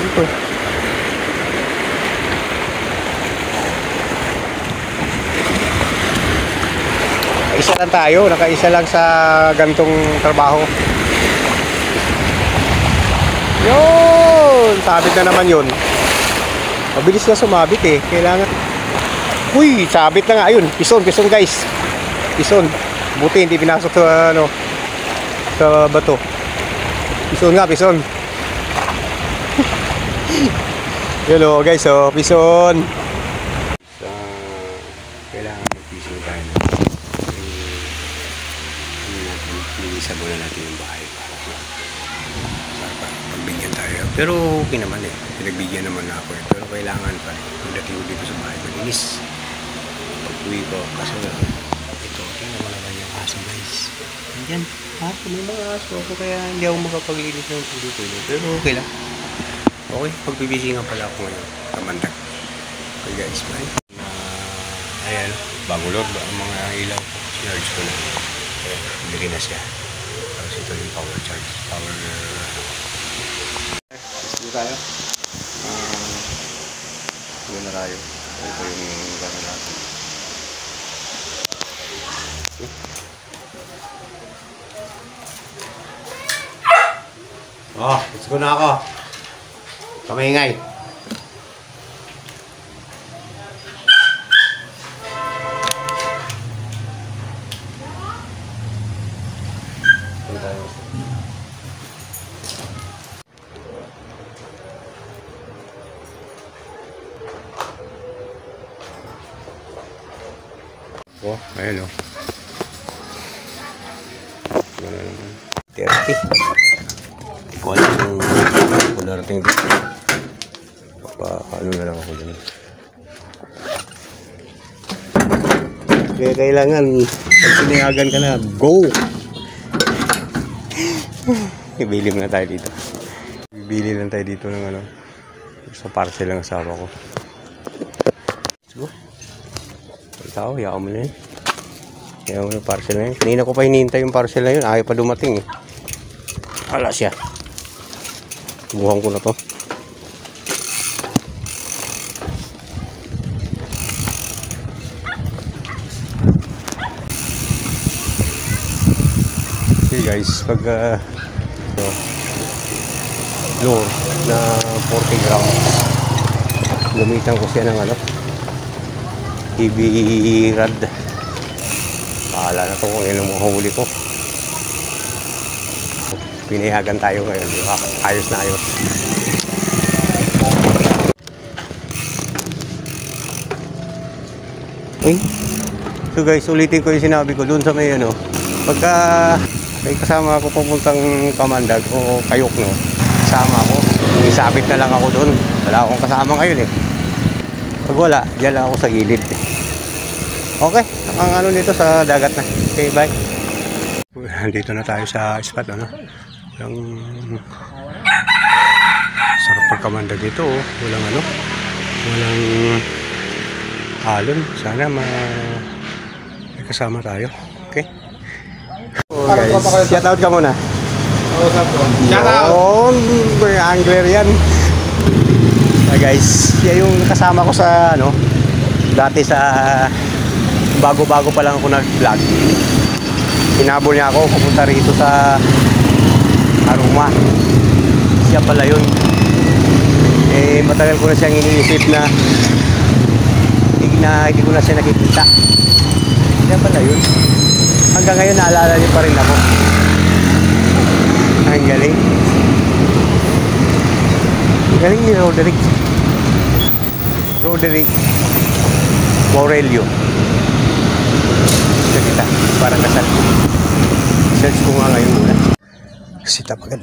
Ito. Isa lang tayo, nakaisa lang sa gantong trabaho. Yun! Sabit na naman yun. Mabilis na sumabit eh. Kailangan... Uy! Sabit na nga. Ayun. Pison guys. Pison. Buti hindi pinasok sa ano, sa bato. Pison nga, pison. Yun o guys, so pison. Kailangan mag-pison tayo. Linisan muna natin yung bahay para pagbigyan tayo. Pero okay naman eh. Pinagbigyan naman na ako eh. Pero kailangan pa rin. Pagdating dito sa bahay, malinis. Pag-uwi ko, kaso ito, tingnan mo naman yung aso guys. Andyan, may mga aso ako kaya hindi ako makapaglinis ng dito. Pero okay lang. Okay, pagbibisingan pala ako ngayon. Kamandag. Okay guys, bye. Ayan, bago load ba ang mga ilaw ko. Sinarge ko na. Ayan, hindi na siya. Tapos ito yung power charge. Dito tayo. Doon na tayo. Ito yung gano'n natin. Oh, let's go na ako. Kamingay. Oh, ayan o. 30. Hindi ko alam kung narating dito. Ano na lang ako dyan. Kaya kailangan pag sinayagan ka na, go! Ibili na tayo dito. Bibili lang tayo dito ng ano, sa parcel ng asawa ko. Let's go. Tao, yaw mo na yun. Yaw mo na parcel na yun. Kanina ko pa hinihintay yung parcel na yun. Ayaw pa dumating eh. Wala siya. Buhang ko na to. Okay guys, pag lure na 40 grams, gamitan ko siya ng ano, TV rod. Bahala na to kung yan ang mahuli ko. Pinayagan tayo ngayon. Ayos na ayos. Okay. So guys, ulitin ko yung sinabi ko dun sa may ano. Pagka may kasama ako pupuntang Kamandag o Kayukno, kasama ako. Isabit na lang ako dun. Wala akong kasama ngayon eh. Pag wala, diyan lang ako sa gilid. Okay, ang ano nito sa dagat na. Okay, bye. Dito na tayo sa spot, ano? Yung sarap pagkamandag dito, oh. Walang ano, walang alon. Sana may kasama tayo. Okay. Oh, guys, shout out ka muna. Shout out. May angler yan. Guys, yan yung kasama ko sa ano, dati sa bago-bago pa lang ako nag-vlog. Hinabol niya ako pupunta rito sa Aruma. Siya pala yun. Eh, matagal ko na siyang iniisip na hindi ko na siya nakikita. Siya pala yun. Hanggang ngayon naalala niyo pa rin ako. Ang galing. Ang galing ni Roderick Aurelio. Kita parang kasal. Search ko nga ngayon muna. Kasi tapagad,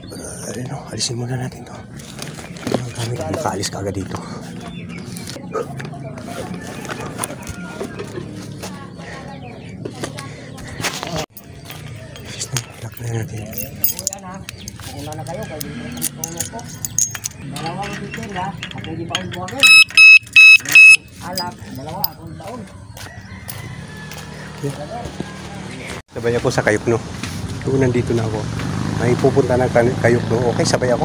alisin muna natin to. Kami nakaalis ka agad dito. Lock na natin. Una na kayo, kayo dito ng tulong ko. Dalawa ko dito na, ako di pa akong buwagin. Alak, dalawa akong taon. Sabay ako sa Kayukno. Doon nandito na ako. May pupunta ng Kayukno. Okay, sabay ako.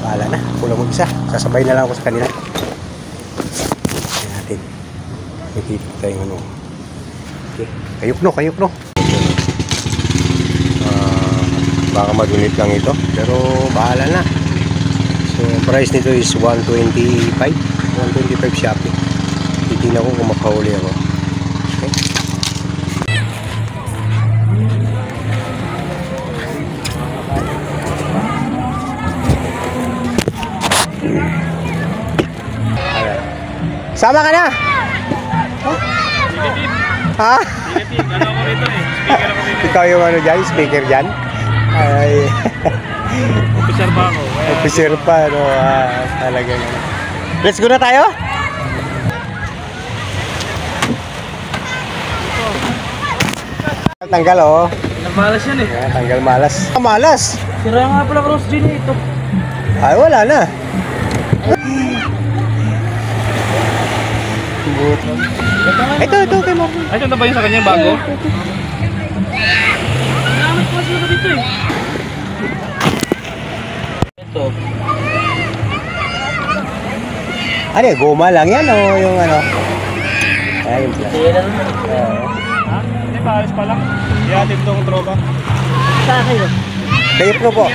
Bahala na. Kulang mo isa. Sasabay na lang ako sa kanila. Tingnan natin. Nakikita tayong ano. Okay. Kayok no. Baka madunit lang ito. Pero bahala na. So, price nito is 125. 125 Shopee. Titignan ko kung makahuli ako. Okay. Sama ka na? Ha? Ano ako rito eh? Speaker ako rito. Ikaw yung ano dyan? Speaker dyan? Ay. Officer ba ako? Officer pa, no? Talaga na. Let's go na tayo? Tanggal, oh. Nagmalas yan eh. Yan, tanggal malas. Malas? Sira nga pala cross G ito. Ay, wala na. Ito, kay Marvin. Ay, ito na ba yun sa kanya bago? Nakamit ko sila dito eh. Ito. Ano yan, goma lang yan o yung ano? Ay, yung plastic. Ha? Hindi, paalis pa lang. Ihatid itong tropa. Sa akin yun. Kayo po po.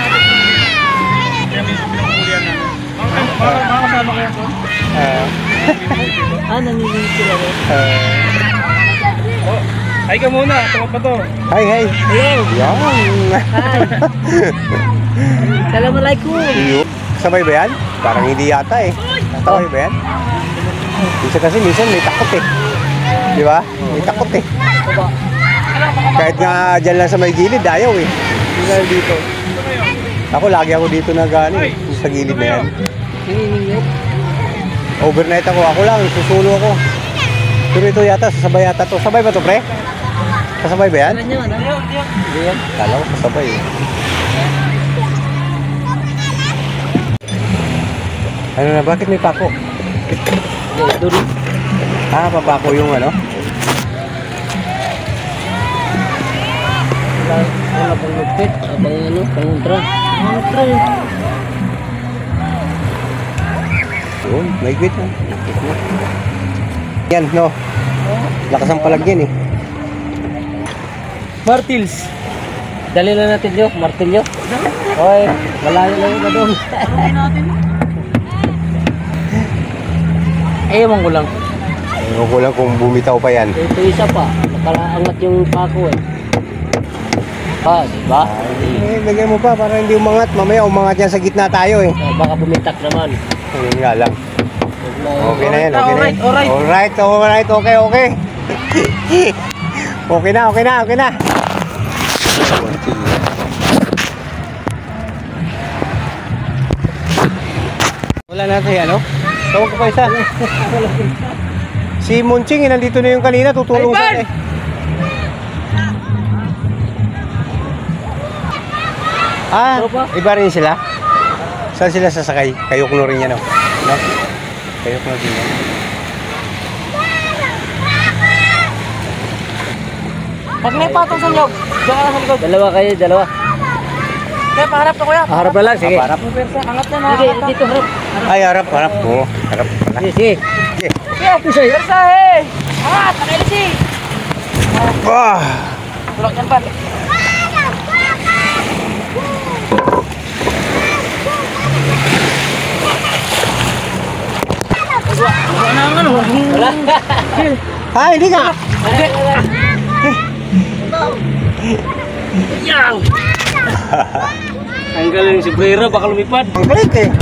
Kaya minsan pinangkulian namin. Makakasama ko yan doon. Nanginginig sila rin. Oh, ay ka muna. Tawag pa to. Hi. Hello. Yan. Hi. Assalamualaikum. Sabay ba yan? Parang hindi yata eh. Sabay ba yan? Minsan may takot eh. Di ba? May takot eh. Kahit nga dyan lang sa may gilid, ayaw eh. Hindi na dito. Lagi ako dito nag-ano eh. Sa gilid na yan. Nanginginig. Overnight ako. Ako lang, susulo ako. Pero ito yata, sasabay yata to. Sabay ba to, pre? Sasabay ba yan? Ano nyo, ano? Hindi yan. Kala ko sasabay eh. Ano na, bakit may pako? Ito rin. Papako yung ano? Wala pang lupit. Abang ano, panguntra. Panguntra yun. Yun, may gwit na. Yan, no? Lakas ang palagyan eh. Martils. Dali na natin yun, martilyo. Oy, malayo lang yun na doon. Ewan ko lang. Ewan ko lang kung bumitaw pa yan. Ito isa pa. Nakalaangat yung pako eh. Diba? Lagyan mo pa para hindi umangat. Mamaya umangat yan sa gitna tayo eh. Baka bumitak naman. Yun nga lang. Okay na yan, okay na yan. Alright. Alright, okay. Okay na. Wala natin ano? Tawag ko pa isa. Si Munching, nandito na yung kanina, tutulong sa eh. Iba rin sila? Saan sila sasakay? Kayok no rin yan, no? Kayok no din yan. Pag may patong sa loob, diyan ka na sa likod. Dalawa. Kaya paharap na kuya. Harap na lang, sige. Harap. Angat na. Sige, dito harap. Ay, harap. Oo, harap pala. Sige. Kaya, pusay. Versahe! Angat, nakalisi. Tulak yan pa. Wala. Hindi ka. Yang. Ang galing si Brero, baka lumipad. Ang kulit eh.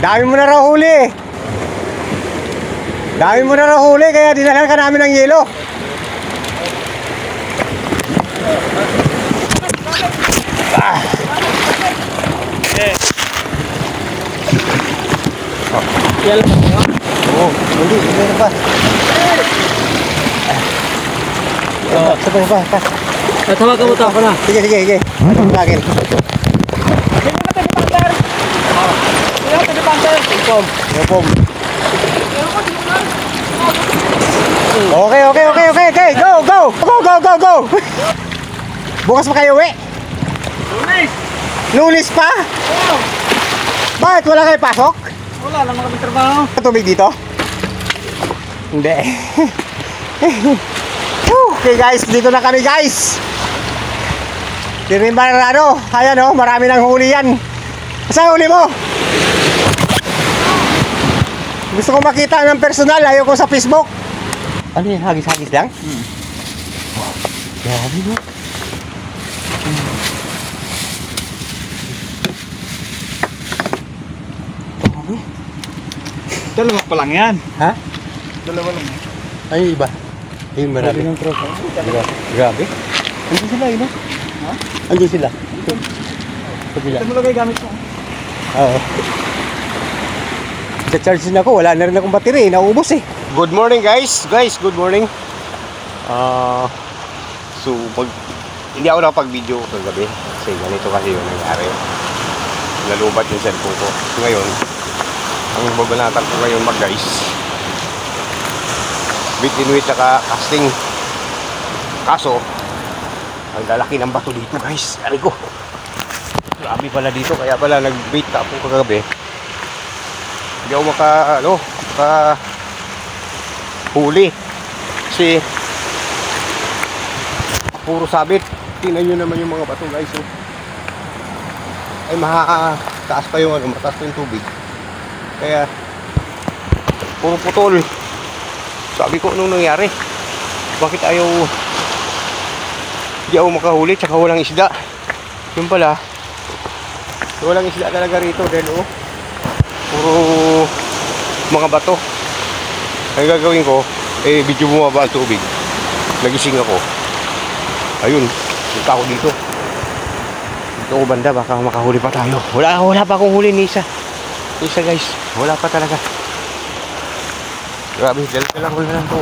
Dami mo na raw huli. Dami mo na raw huli, kaya dinalan ka namin ng yelo. Yan lang ba? Oo, hindi na pa. Sabay pa. Tawagan mo to ako na. Sige. Ano sa akin? Pom. Okay. Go. Bukas pa kayo, Lunes pa? Oo. Bakit wala kayo pasok? Wala lang kami trabaho. Tubig dito? Hindi. Okay guys, dito na kami guys. Tinimarado. Ayan o, marami nang huli yan. Saan huli mo? Gusto ko makita ng personal, ayaw ko sa Facebook. Ano yan, hagis-hagis lang? Grabe mo. Dalawa pa lang yan. Ha? Dalawa lang. Ay, iba. Ayun, marami. Ng tropa. Grabe. Andun sila, yun o. Ha? Andun sila. Kabila. Ito mo lagay gamit mo. Oo. Sa-charge din ako, wala na rin akong battery, naubos eh. Good morning guys, good morning. So, hindi ako nakapag-video kagabi kasi ganito kasi yung nangyari. Nalubat yung cellphone ko. Ngayon, ang babanatan ko ngayon guys, bit in weight saka casting. Kaso, ang lalaki ng bato dito guys, ari ko. Grabe pala dito, kaya pala nag-bait ako kagabi. Hindi ako huli kasi puro sabit. Tingnan nyo naman yung mga bato guys, ay mataas pa yung mataas pa yung tubig, kaya puro putol. Sabi ko, anong nangyari, bakit hindi ako makahuli, tsaka walang isda. Yun pala, walang isda talaga rito dahil puro mga bato. Ang gagawin ko, video bumaba ang tubig, nagising ako, ayun, punta ako dito ako banda, baka makahuli pa tayo. Wala pa akong huli ni isa guys, wala pa talaga. Grabe, dala ko na lang to.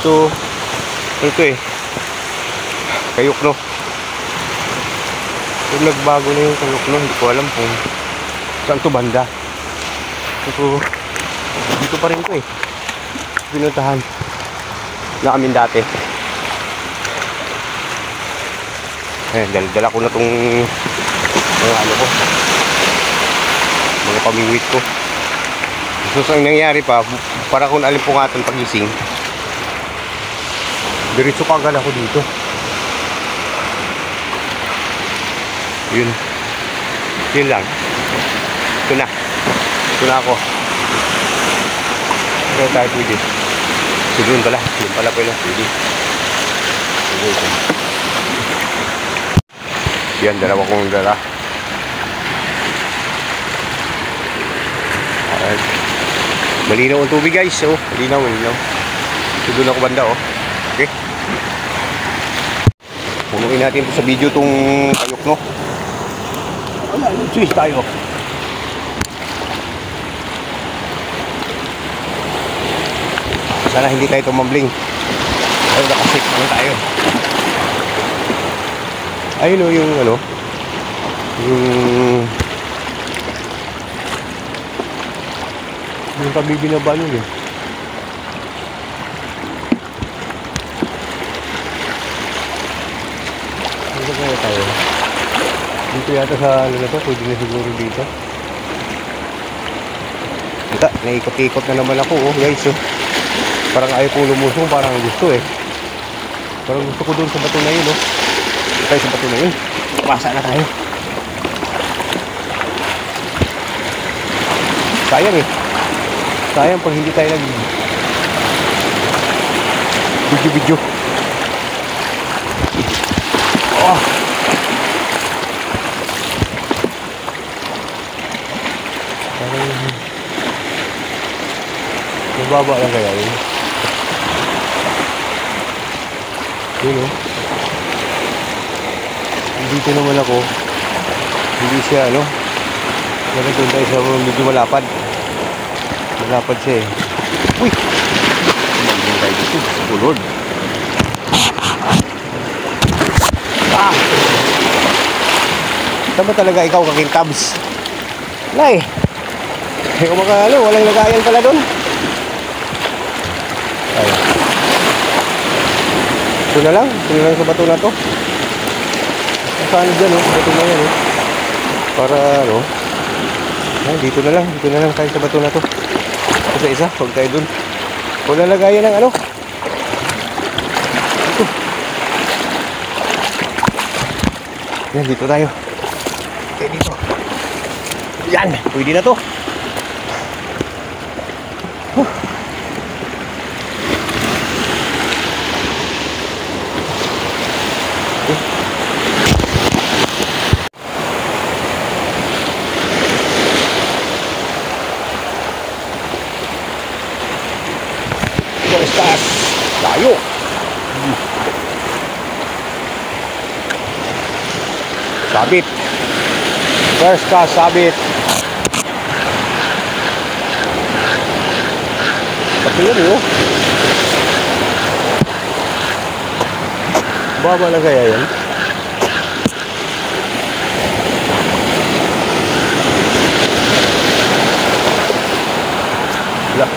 So ito kayukno. Yung nagbago na yung kayukno, hindi ko alam kung saan to banda. So dito pa rin to pinuntahan na kami dati. Dala ko na tong mga pamingwit ko. So ang nangyari pa, para kung alimpungatan pagising, diretso kagad ako dito. Yun lang. Ito na ako. Kaya tayo pwede. So doon pala pala pwede. Yan, dalawa kong dala. Alright. Malinaw ang tubig guys, malinaw. So doon ako banda, okay. Punuin natin ito sa video tong kayok, no? Switch tayo. Sana hindi tayo tumambling. Ay, nakasik naman tayo. Ayun yung yung kabibinaba nun Dito kaya tayo. Dito yata sa na to, pwede na siguro dito. Naikot-ikot na naman ako, guys. Parang ayaw kong lumusong, parang gusto Parang gusto ko doon sa bato na yun, tayo sa bato na yun. Pasa na tayo. Sayang pag hindi tayo nag video. Mababa lang kaya yun. Yun o. Dito naman ako. Hindi siya ano. Doon tayo sa medyo malapad. Malapad siya eh. Uy! Magiging tayo dito. Oh Lord. Ah! Saan ba talaga ikaw kakintabs? Nay! Hindi ko makakalo. Walang lagayan pala doon. Ay. Ito na lang sa bato na to. Saan dyan sa bato na yan para ano. Ay, dito na lang tayo sa bato na to. Isa-isa, huwag tayo dun. Wala lagayan ng ano. Dito. Yan, dito tayo. Okay, dito. Yan, pwede na to. Estás tayo. Sabit. First class sabit. Pati yun yun. Baba na kaya yan? Wala.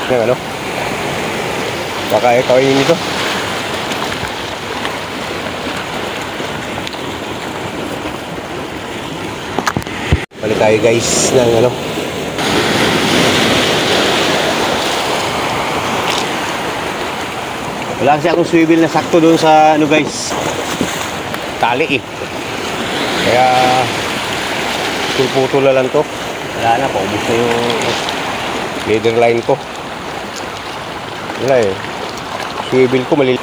Yang ano? Baka kawin nito. Balik tayo guys ng ano. Wala kasi akong swivel na sakto doon sa ano guys. Tali eh. Kaya puputol na lang to. Wala na, paubos na yung leader line ko. Wala eh. Swivel ko maliliit.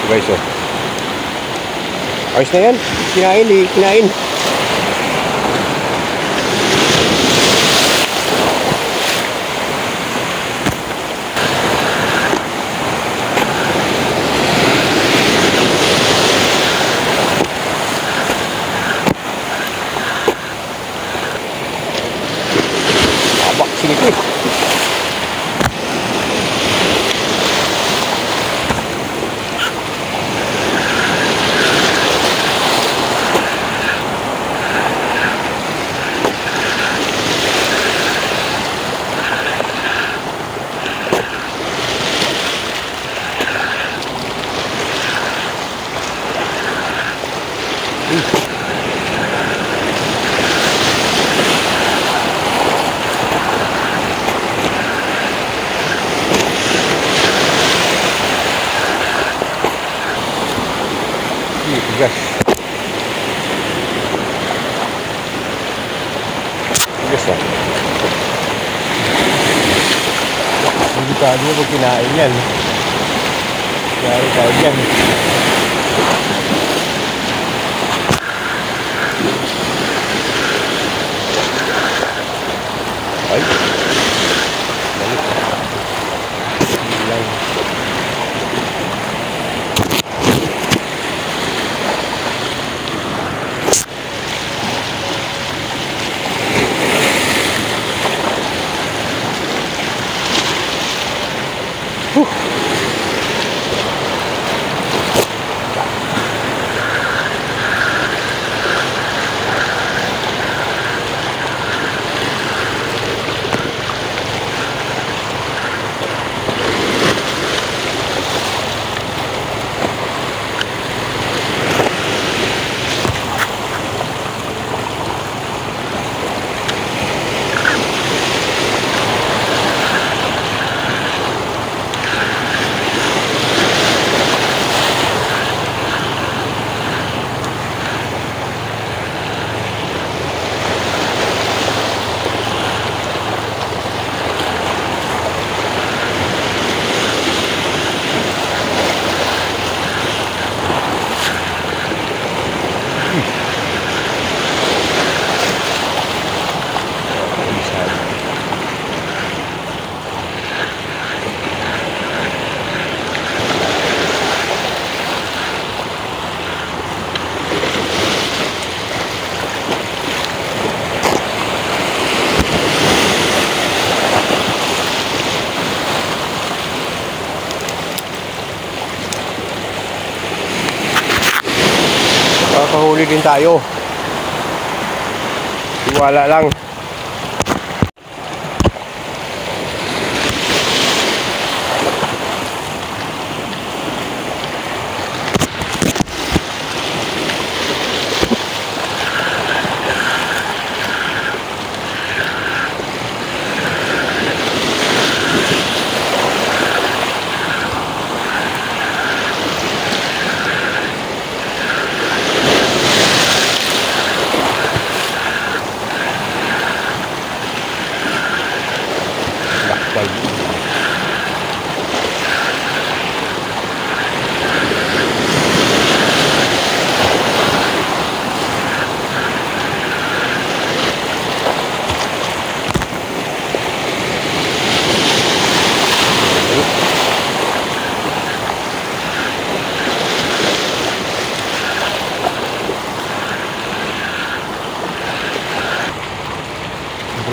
Guys, oh. Ayos na yan. Kinain eh. Kinain. Sini tuh. Delikado mo pag kinain yan. Kaya tayo yan. Ay. Balik. Lang. Kakahuli din tayo. Tiwala lang.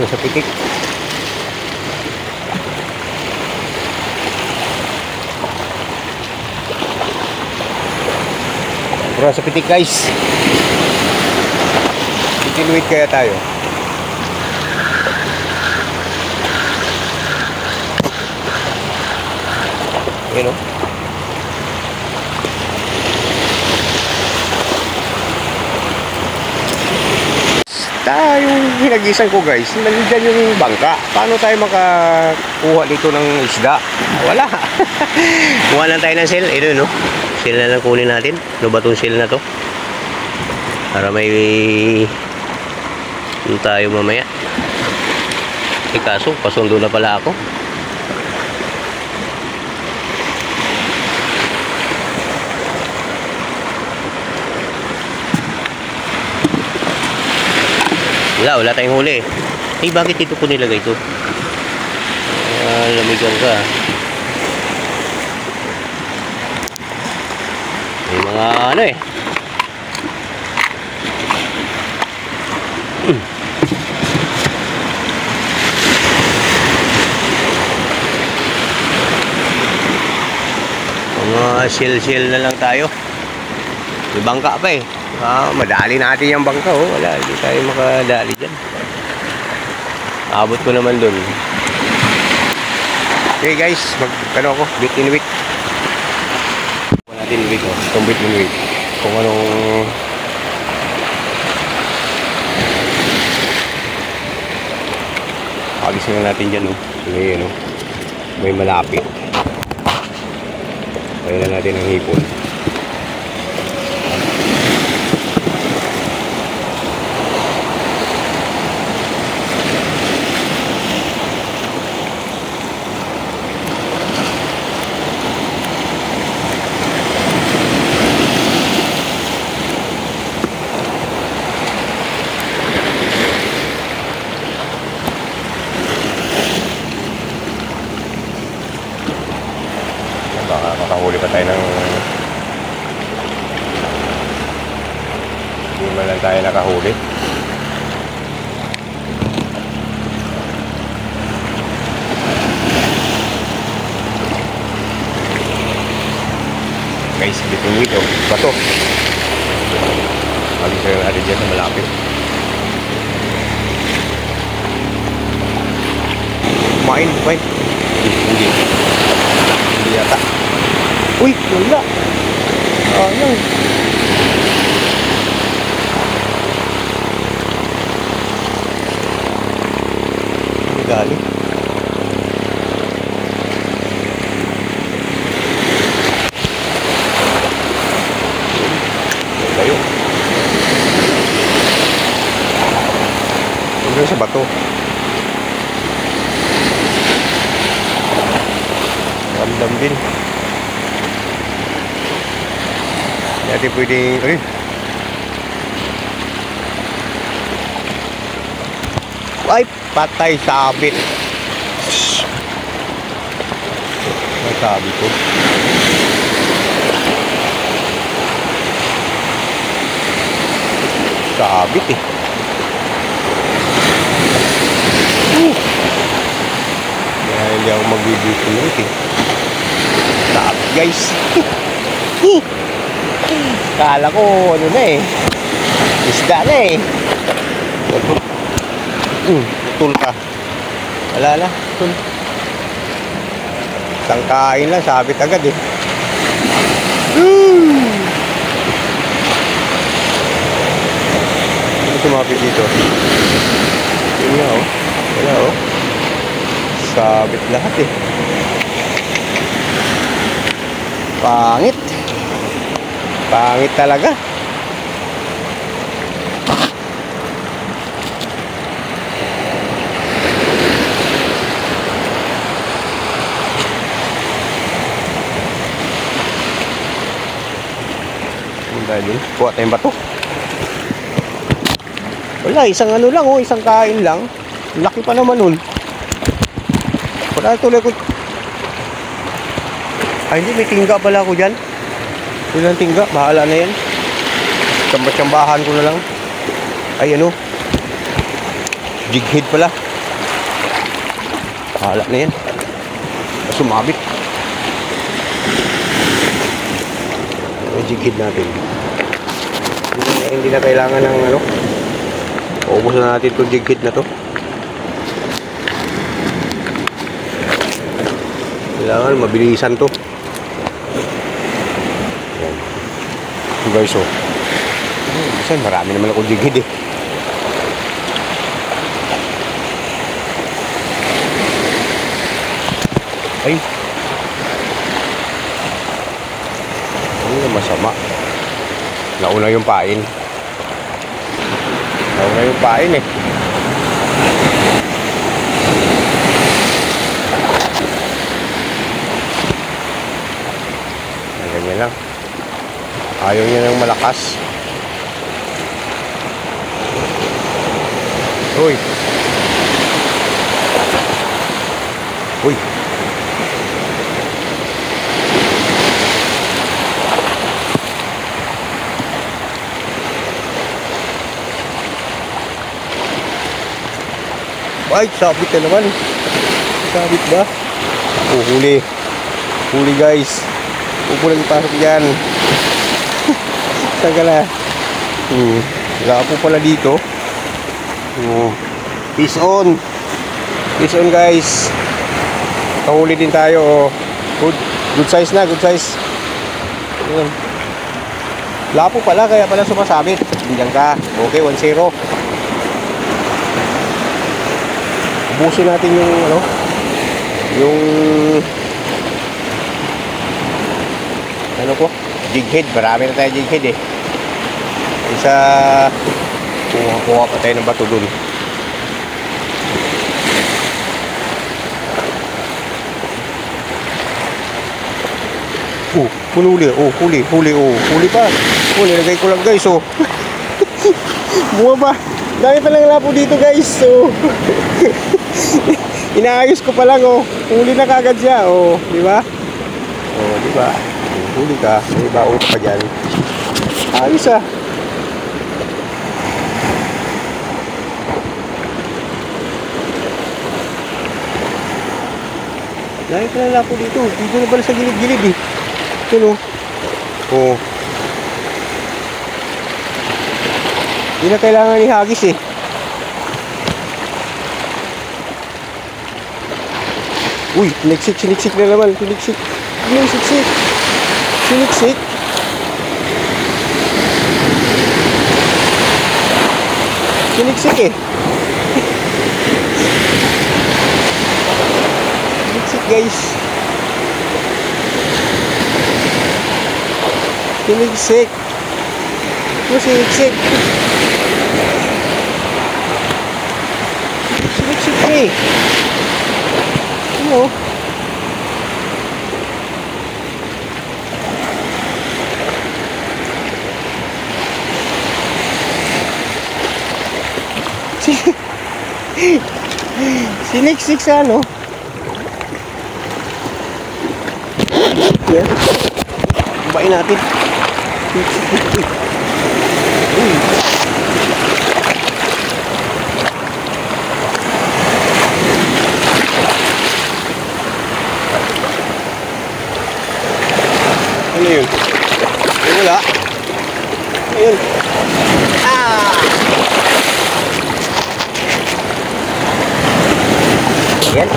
Sa pitik. Pura sa pitik guys. Itinwit kaya tayo. Ayan o. Yung hinagisan ko guys, nandiyan yung bangka. Paano tayo makakuha dito ng isda? Wala. Kuha lang tayo ng shell. Ito no, shell na lang kunin natin. Ano ba itong shell na to? Para may tayo mamaya. Kaso pasundo na pala ako. Wala tayong huli. Eh, bakit ito ko nilagay ito? Lamigan ka. May mga ano eh. Mga shell na lang tayo. May bangka pa eh. Madali natin yung bangka oh. Wala, hindi tayo makadali dyan. Abot ko naman dun. Okay guys, magkano ako? Bit in week. Kuha natin week oh. Itong bit in week. Kung anong agisin na natin dyan oh. Sige yun oh. May malapit. Kaya na natin ang hipon. nakahuli pa tayo ng hindi man lang tayo nakahuli. Guys, bitin ito bato. Alis na yung natin dyan na malapit. Kumain. Hindi yata. Uy, wala. Ayun. Hindi galing. Tayo. Ito sa bato. Ramdam din. Hindi natin pwedeng... Ay, patay, sabit. Nasabi ko. Sabit eh. Kaya hindi ako magbibigay ulit eh. Sabit guys. Kala ko ano na eh. Isda na eh. Putol ka. Wala na. Isang kain lang, sabit agad eh. Sumapit dito. Yun nga oh. Wala oh. Sabit lahat eh. Pangit. Pangit talaga. Dahil kuha tayong bato. Wala, isang ano lang oh, isang kain lang. Laki pa naman nun. Wala tuloy ko. Ay hindi, may tingga pala ako dyan. Walang tingga, bahala na yan. Tsambahan ko na lang. Ay ano, jighead pala. Bahala na yan. Sumabit. May jighead natin. Hindi na kailangan ng ano. Ubus na natin itong jighead na to. Kailangan mabilisan to. Ayan guys oh. Minsan marami naman ako jighead eh. Ay, ano na masama. Nauna yung pain. Nauna yung pain eh. Ganyan lang. Ayaw niya ng malakas. Uy. Uy. Ay, sabit na naman. Sabit ba? Oh, huli. Huli guys. Huwag mo lang ipasok dyan. Saan ka na? Wala po pala dito. Peace on. Peace on guys. Kahuli din tayo. Good size na, good size. Ayan. Lapo pala, kaya pala sumasabit. Diyan ka. Okay, 1-0. Ubusin natin yung ano, yung ano ko, jighead. Marami na tayo jighead eh. Isa kuha pa tayo ng bato dun. Huli, huli pa. Lagay ko lang guys oh. Buwa ba? Dami pa lang lapo dito guys. So inaayos ko pa lang oh. Huli na kagad siya oh, di ba? Oh, di ba? Huli ka. May baon pa dyan. Ayos ah. Lagi ka na lapo dito. Dito na pala sa gilid-gilid eh. Ito no. Oh. Hindi na kailangan ihagis eh. Uy, siniksik na naman. Siniksik. Siniksik. Siniksik eh. Siniksik guys. Siniksik. Siniksik. Siniksik eh. Ano? Siniksik sa ano? Yan. Kumain natin. Ano yun? Ay, wala. Ayun. Ah! Ayan.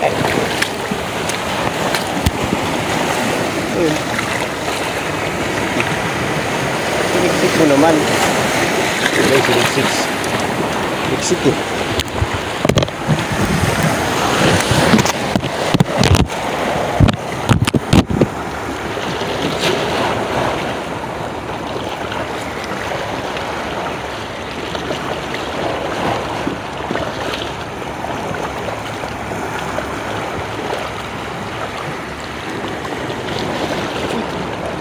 Ay. Ayun. Siniksik mo naman. Ayun, siniksik. Siniksik eh.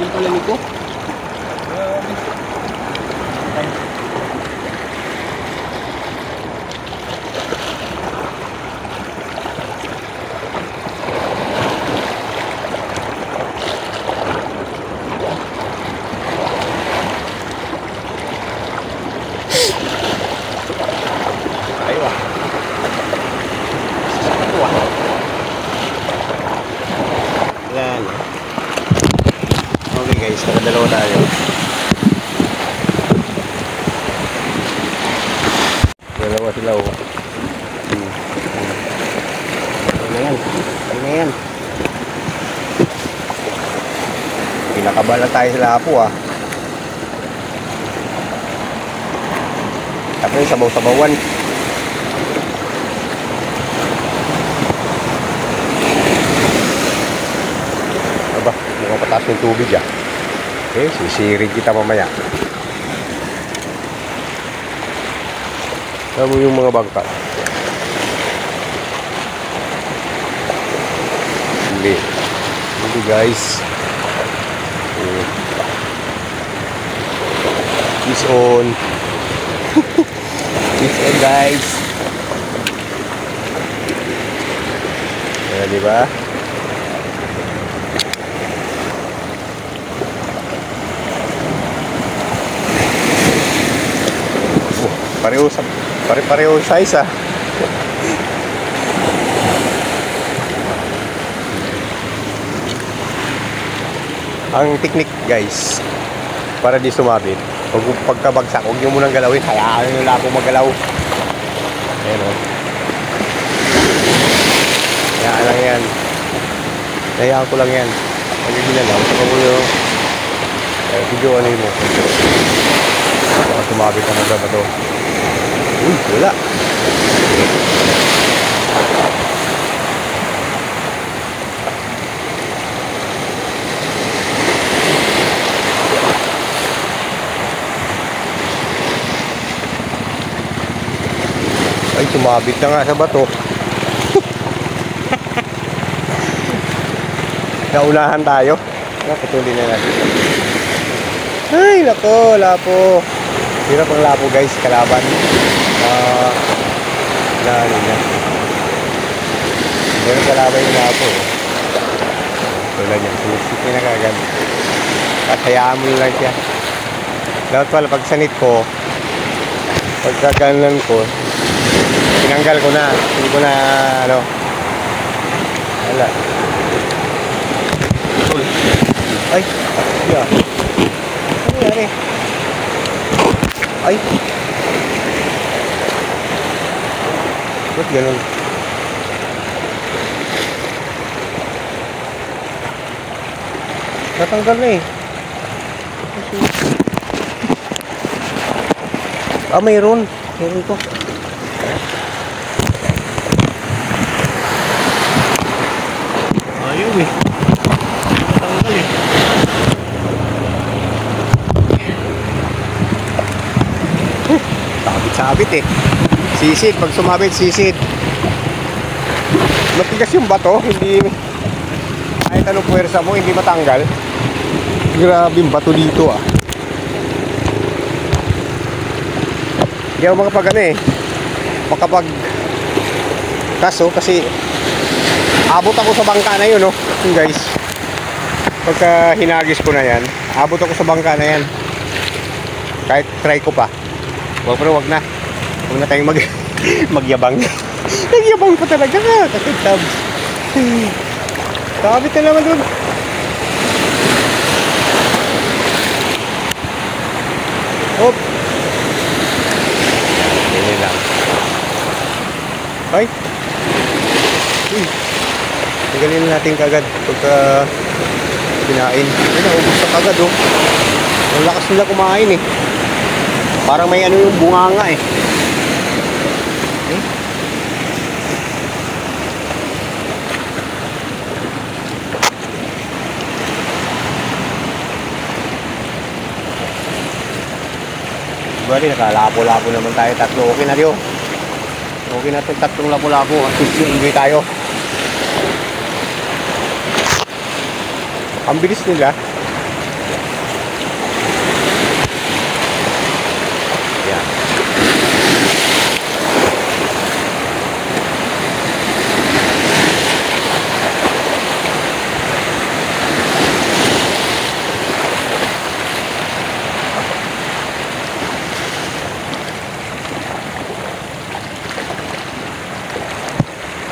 Yung pala nito. Aywa. Yan. Okay guys, nakadalawa tayo. Dalawa sila oh. Ano na yan? Pinakabala tayo sa lapo ah. Tapos sabaw-sabawan. Aba, mukhang pataas ng tubig ah. Okay, sisirig kita mamaya. Alam mo yung mga bangka? Hindi guys. Fish on. Fish on guys. Ayan, diba? Pare-pareho size ah. Ang technique guys, para di sumabit, pagkabagsak, huwag nyo munang galawin, hayaan nyo lang akong magalaw. Ayan o. Hayaan lang yan. Hayaan ko lang yan. Pag ginalaw, huwag mo yung video ano mo. Baka sumabit ang mga bato. Uy, wala. Ay, sumabit na nga sa bato. Naunahan tayo. Patuloy na natin. Ay, nako, lapo. Hirap ang lapo guys, kalaban. Ano na. Meron kalaban yung lapo. Tulad yan, sumisip na kagad. At hayaan mo lang siya. Dapat pala pag sanit ko, pagkaganan ko, tinanggal ko na. Hindi ko na, ano, wala. Ay, yeah. Ano nangyari? Ay. Ba't ganun? Natanggal na eh. Ah, mayroon. Mayroon ko. Ayaw eh. Natanggal eh. Sabit-sabit eh. Sisid. Pag sumabit, sisid. Matigas yung bato. Hindi... Kahit anong puwersa mo, hindi matanggal. Grabe yung bato dito ah. Hindi ako makapag ano eh. Makapag kaso kasi abot ako sa bangka na yun, oh. Yung guys. Pagka hinagis ko na yan, abot ako sa bangka na yan. Kahit try ko pa. Wag na. Huwag na tayong magyabang. Nagyabang pa talaga ka. Kasi tabs. Sabit na naman doon. Hop. Ini lang. Ay. Tagalin natin kagad pagka kinain. Ay, naubos na kagad, oh. Ang lakas nila kumain eh. Parang may ano yung bunganga eh. Okay. Bali, nakalapo-lapo naman tayo. Tatlo. Okay na rin. Okay na ito. Tatlong lapo-lapo. At enjoy tayo. Ang bilis nila. Yan.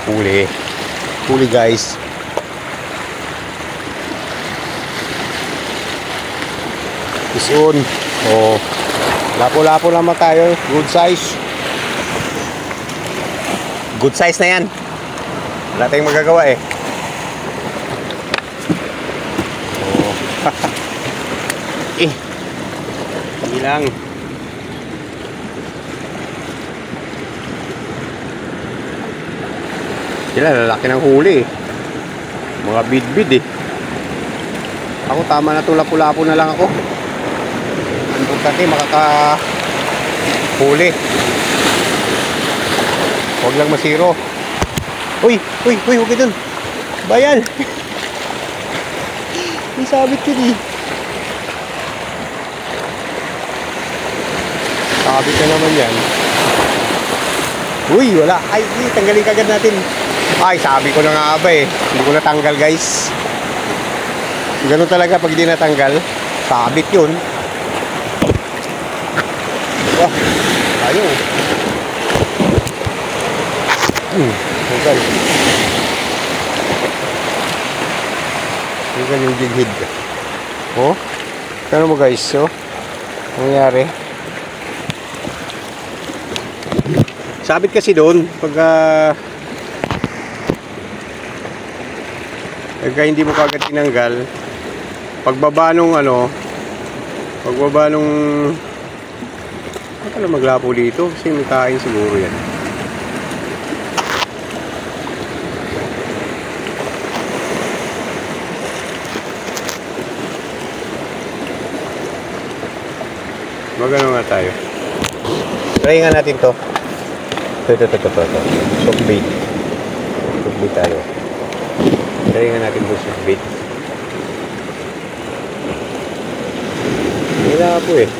Huli. Huli guys. Isun. Oh. Lapo-lapo naman tayo. Good size. Good size na yan. Wala tayong magagawa eh. Oh. Hindi lang. Sila, lalaki ng huli eh. Mga bid-bid eh. Ako tama na itong lapu-lapo na lang ako. Importante makaka-huli. Huwag lang masiro. Uy, huwag dun. Bayan. May sabit yun eh. Sabit na naman yan. Uy, wala. Ay, tanggalin kagad natin. Ay, sabi ko na nga ba eh. Hindi ko natanggal guys. Ganun talaga pag hindi natanggal. Sabit yun. Wah, tayo. Tanggal. Tanggal yung jighid. Oh, ano mo guys, oh. Nangyari. Sabit kasi doon pagka hindi mo kagad tinanggal, pagbaba nung ano, pagbaba nung pala maglapo dito kasi may kain siguro yan. Magano nga tayo, try nga natin to. Ito. Softbait. Softbait tayo. Try nga natin po softbait. Wala po eh.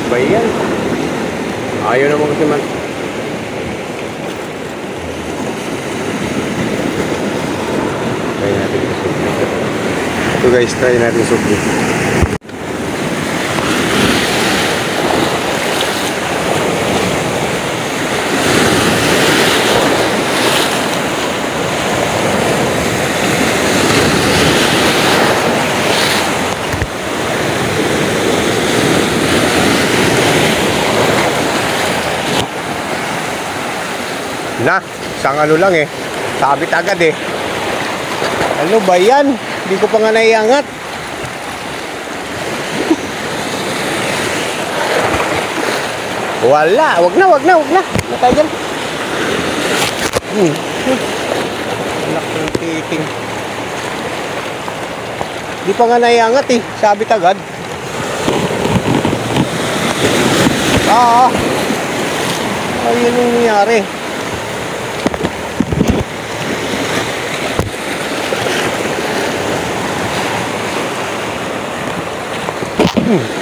Ba yan? Ayaw naman kasi man. Try natin yung supli. Ito guys, try natin yung supli. Na, isang ano lang eh. Sabit agad eh. Ano ba yan? Hindi ko pa nga naiangat. Wala. Wag na. Natay dyan. Anak ng titing. Hindi pa nga naiangat eh. Sabit agad. Ayun yung nangyari.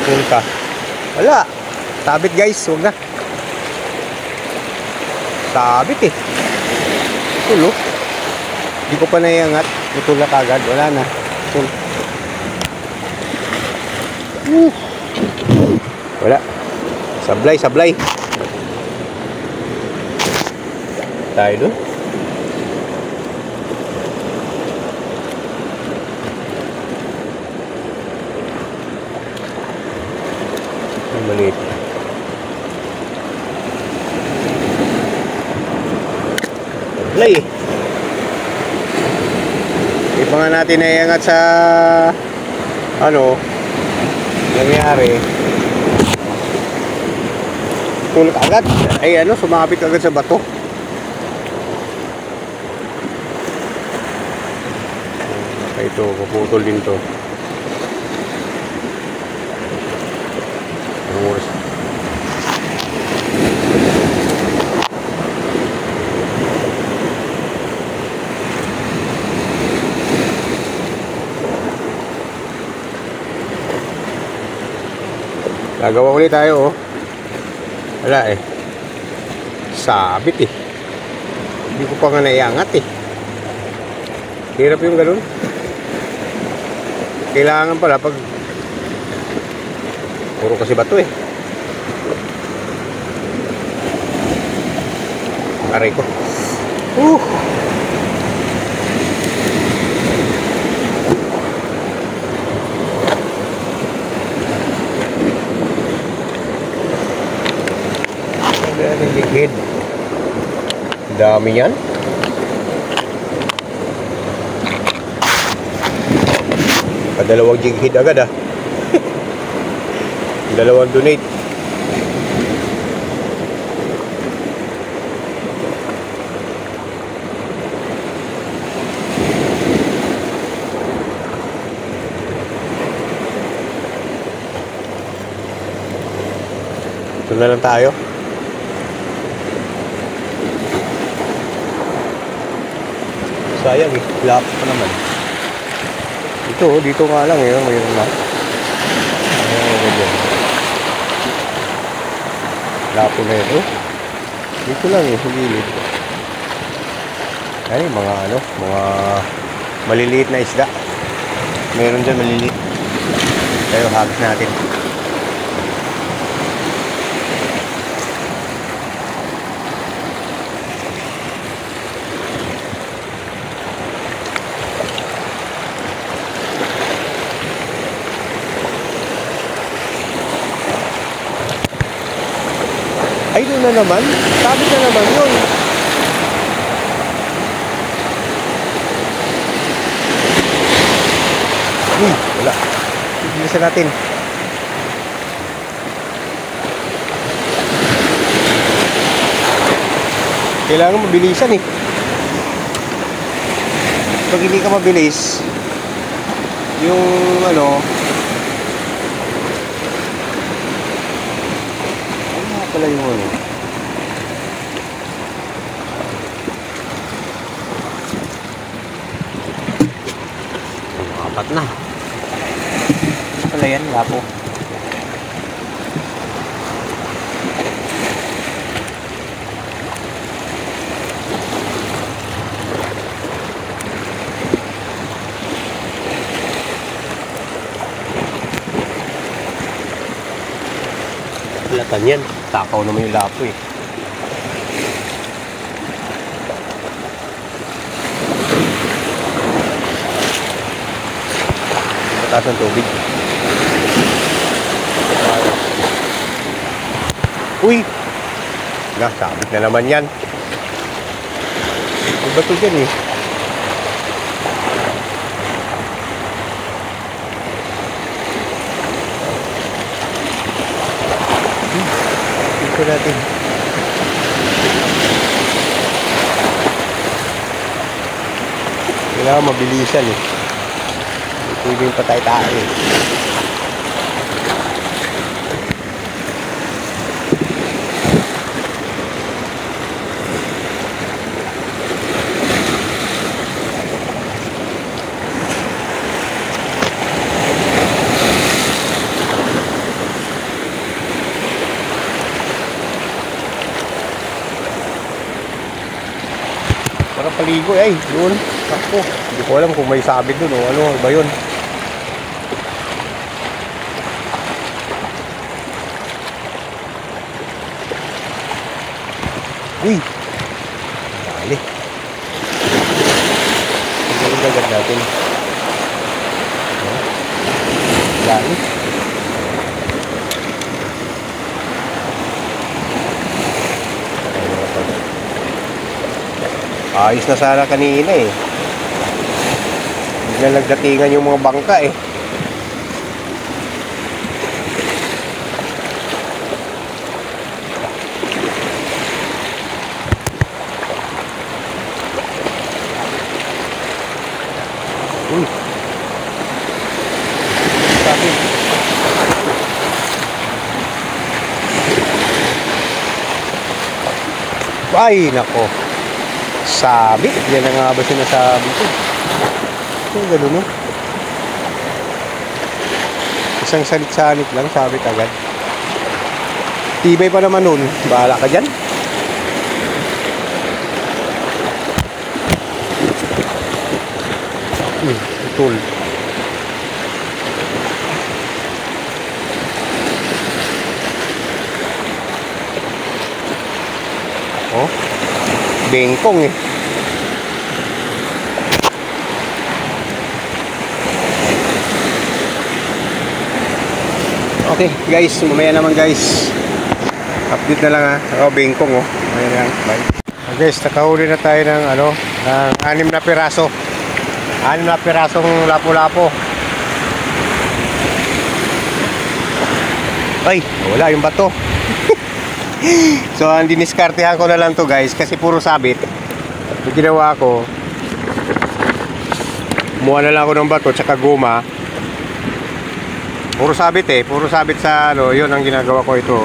Punta. Wala. Sabit guys. Huwag na. Sabit eh. Tulo. Hindi ko pa naiangat. Tutulak agad. Wala na. Tulo. Wala. Sablay. Tayo doon. Maliit. Sablay. Hindi pa nga natin naiangat sa ano nangyari. Tulak agad. Ay ano, sumapit agad sa bato. Ito, puputol din to. Oras. Gagawa ulit tayo oh. Wala eh. Sabit eh. Hindi ko pa nga naiangat eh. Hirap yung ganun. Kailangan pala pag puro kasi bato eh. Aray ko. Ang ligid. Dami yan. Padalawang jig hit agad ah. Dalawang donate. Ito na lang tayo. Sayang eh. Lapit pa naman. Dito nga lang eh. Mayroon na. Lapo na ito. Dito lang eh, sa gilid. Ay, mga maliliit na isda. Meron dyan maliliit. Tayo hagis natin. Ay, doon na naman. Sabit na naman yun. Wala. Bilisan natin. Kailangan mabilisan eh. Pag hindi ka mabilis, yung ano, pala yung ano. Apat na. Pala yan, lapo. Halatan yan. Takaw naman yung lapo eh. Mataas ng tubig. Uy! Sabit na naman yan. May bato dyan eh. Ito natin. Kailangan mabilisan eh. Pwedeng patay-tayo eh. Para paligo ay, yun. Ako, hindi ko alam kung may sabit dun o ano ba yun. Uy! Dali. Ang gagad natin. Dali. Ayos na sana kanina eh. Hindi na nagdatingan yung mga bangka eh. Uy. Sabi. Ay, nako. Sabit. Yan na nga ba sinasabi ko? Ito, gano'n no? Isang salit-salit lang, sabit agad. Tibay pa naman nun. Bahala ka dyan. Tool. Oh, bengkong eh. Okay guys, mamaya naman guys. Update na lang ha. Oh, bengkong oh. Mamaya lang. Bye. Guys, nakahuli na tayo ng ano, ng 6 na piraso. 6 na pirasong lapo-lapo. Ay, wala yung bato. So, ang diniskartehan ko na lang to guys, kasi puro sabit. Yung ginawa ko, kumuha na lang ako ng bato tsaka guma. Puro sabit eh, puro sabit sa ano, yun ang ginagawa ko ito.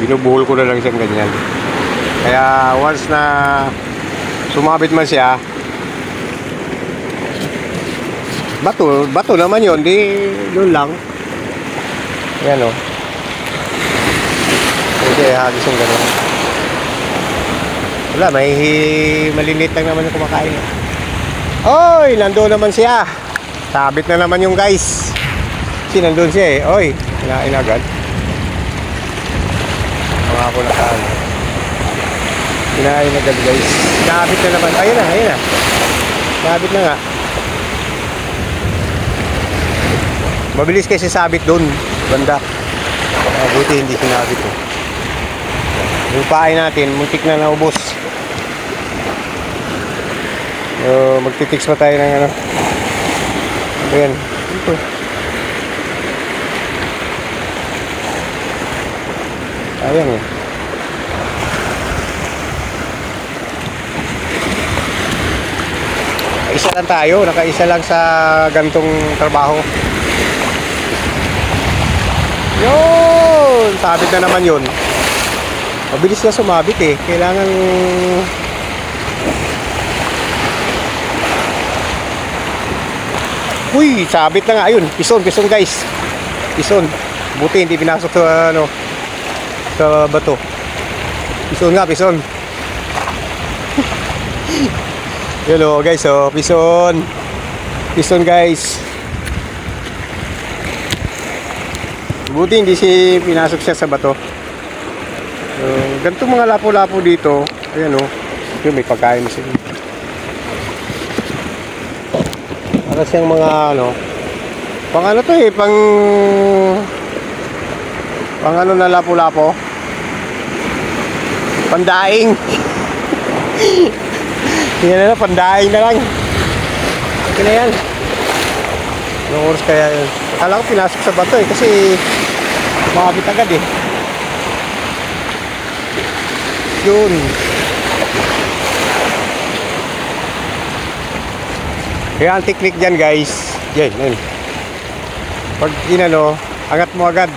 Binubuhol ko na lang siyang ganyan. Kaya once na sumabit man siya, bato naman yun, di yun lang. Ayan o. Hindi, hagis yung gano'n. Wala, may maliliit lang naman yung kumakain. Oy, nandun naman siya. Sabit na naman yung guys. Kasi nandun siya eh. Oy, kinain agad. Mga ako nakaano. Kinain agad guys. Sabit na naman. Ayun na, ayun na. Sabit na nga. Mabilis kasi sabit dun. Banda. Buti hindi sinabit eh. Yung pain natin, muntik na naubos. Magtitix pa tayo ng ano. Ayan. Ito. Ayan eh. Isa lang tayo. Nakaisa lang sa gantong trabaho. Yun! Sabit na naman yun. Mabilis na sumabit eh. Kailangan uy, sabit na nga. Ayun, pison guys. Pison. Buti hindi pinasok sa ano, sa bato. Pison nga, pison. Yun o guys, oh, pison. Pison guys. Buti hindi si pinasok siya sa bato. Ganito mga lapo-lapo dito. Ayan o. Yung may pagkain sila. Para siyang mga ano. Pang ano to eh. Pang ano na lapo-lapo. Pandaing. Yan na, pandaing na lang. Okay na yan. Anong oras kaya yun? Akala ko pinasok sa bato eh. Kasi makabit agad eh. Yun. Kaya ang technique dyan guys. Yan, yan. Pag inano, angat mo agad.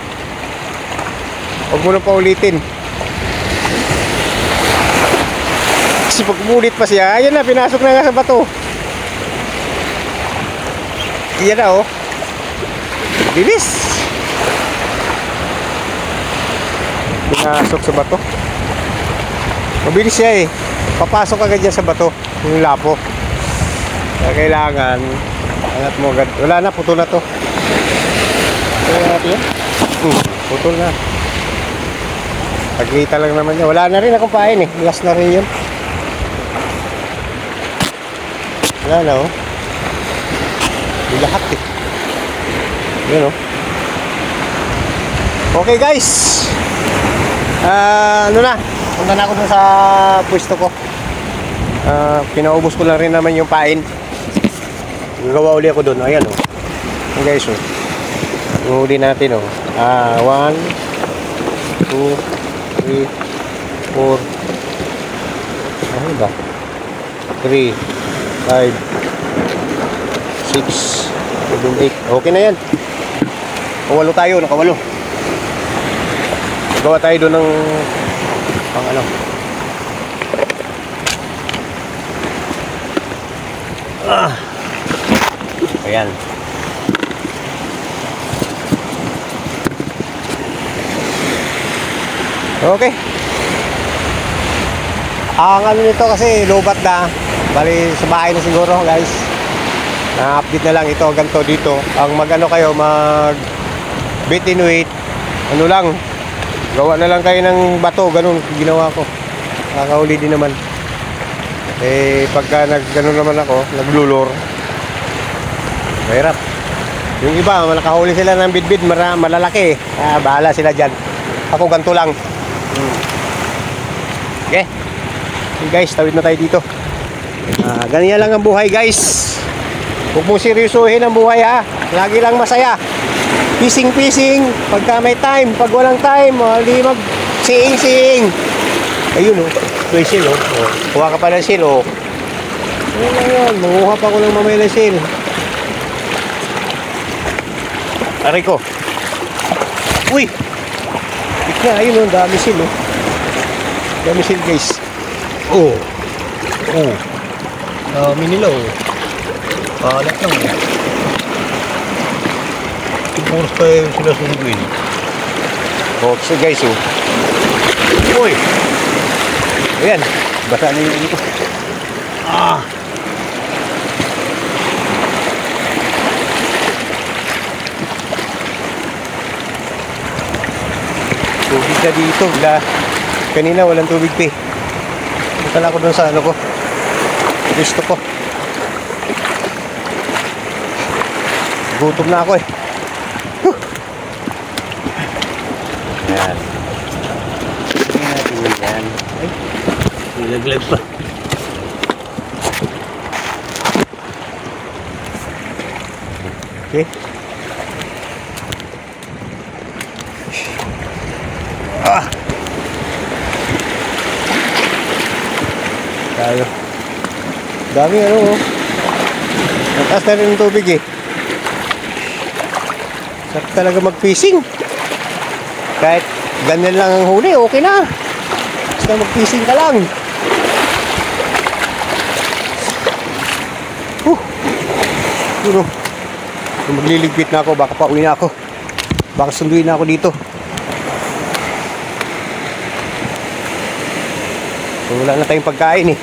Huwag mo nang paulitin. Kasi pag umulit pa siya, ayan na, pinasok na nga sa bato. Iyan na oh. Bilis. Pinasok sa bato. Mabilis siya eh. Papasok agad dyan sa bato. Yung lapo. Kaya kailangan angat mo agad. Wala na, putol na to. Putol na natin yan. Putol na. Pagkita lang naman niya. Wala na rin akong pain eh. Last na rin yun. Wala na oh. Yung lahat eh. Yun oh. Okay guys. Ano na. Punta na ako dun sa pwesto ko. Pinaubos ko lang rin naman yung pain. Gagawa uli ako dun. Ayan oh. Ayan guys oh. Huli natin oh. 1 2 3 4. Ano ba? 3 5 6 7 8. Okay na yan. Nakawalo tayo. Nakawalo. Gawa tayo doon ng pang ano. Ayan. Okay. Ang ano nito kasi lobat na. Bali sa bahay na siguro guys. Na-update na lang ito ganito dito. Ang mag-ano kayo, mag bait in weight. Ano lang, gawa na lang kayo ng bato, ganun ginawa ko. Nakakahuli din naman. Eh pagka nag-gano naman ako, naglulor. Mahirap. Yung iba, nakahuli sila ng bidbid, malalaki. Bahala sila dyan. Ako ganito lang. Okay. Okay guys, tawid na tayo dito. Ganyan lang ang buhay guys. Huwag mong seryosohin ang buhay ha. Lagi lang masaya. Pising-pising. Pagka may time. Pag walang time, hindi mag-siing-siing. Ayun oh. Ito yung seal oh. Kuha ka pa ng seal oh. Ayun lang yun. Manguha pa ko ng mamay ng seal. Aray ko. Uy! Ikna, ayun oh. Dami seal oh. Dami seal guys. Oh. Oh. Dami nila oh. Alat lang eh. Puros tayo sila sunduin. Oh, so guys oh. Uy! Ayan. Basa na yung dito. Tubig na dito. Kanina walang tubig pa eh. Punta lang ako dun sa ano ko. Gusto ko. Gutom na ako eh. Ayan. Ayan natin yan. Ay, nilaglag pa. Okay. Tayo. Dami ano oh. Mataas na rin yung tubig eh. Sarap talaga mag-fishing. Kahit ganyan lang ang huli, okay na. Basta mag-fishing ka lang. Magliligpit na ako, baka pauwi na ako. Baka sunduin na ako dito. So, wala na tayong pagkain eh.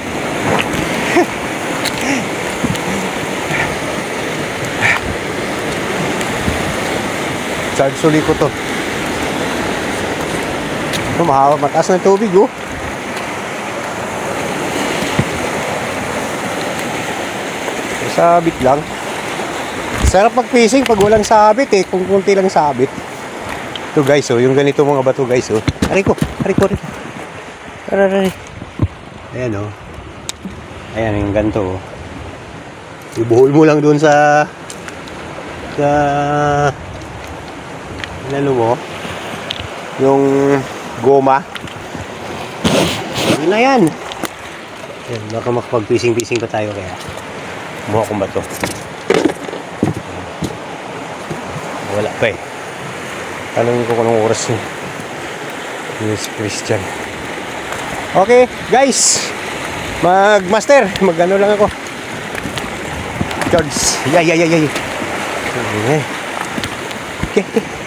Charge uli ko to. Ito, mahaba, mataas ng tubig, oh. Sabit lang. Sarap mag-fishing pag walang sabit eh. Kung kunti lang sabit. Ito guys, oh. Yung ganito mga bato guys, oh. Aray ko. Aray. Ayan, oh. Ayan, yung ganito, oh. Ibuhol mo lang doon sa ano mo, yung goma. Yun na yan. Ayan, baka makapag-fishing pa tayo kaya. Kumuha kong bato. Wala pa eh. Tanongin ko kung anong oras yun. Yes, Christian. Okay, guys. Mag-master. Mag-ano lang ako. George. Yay. Okay.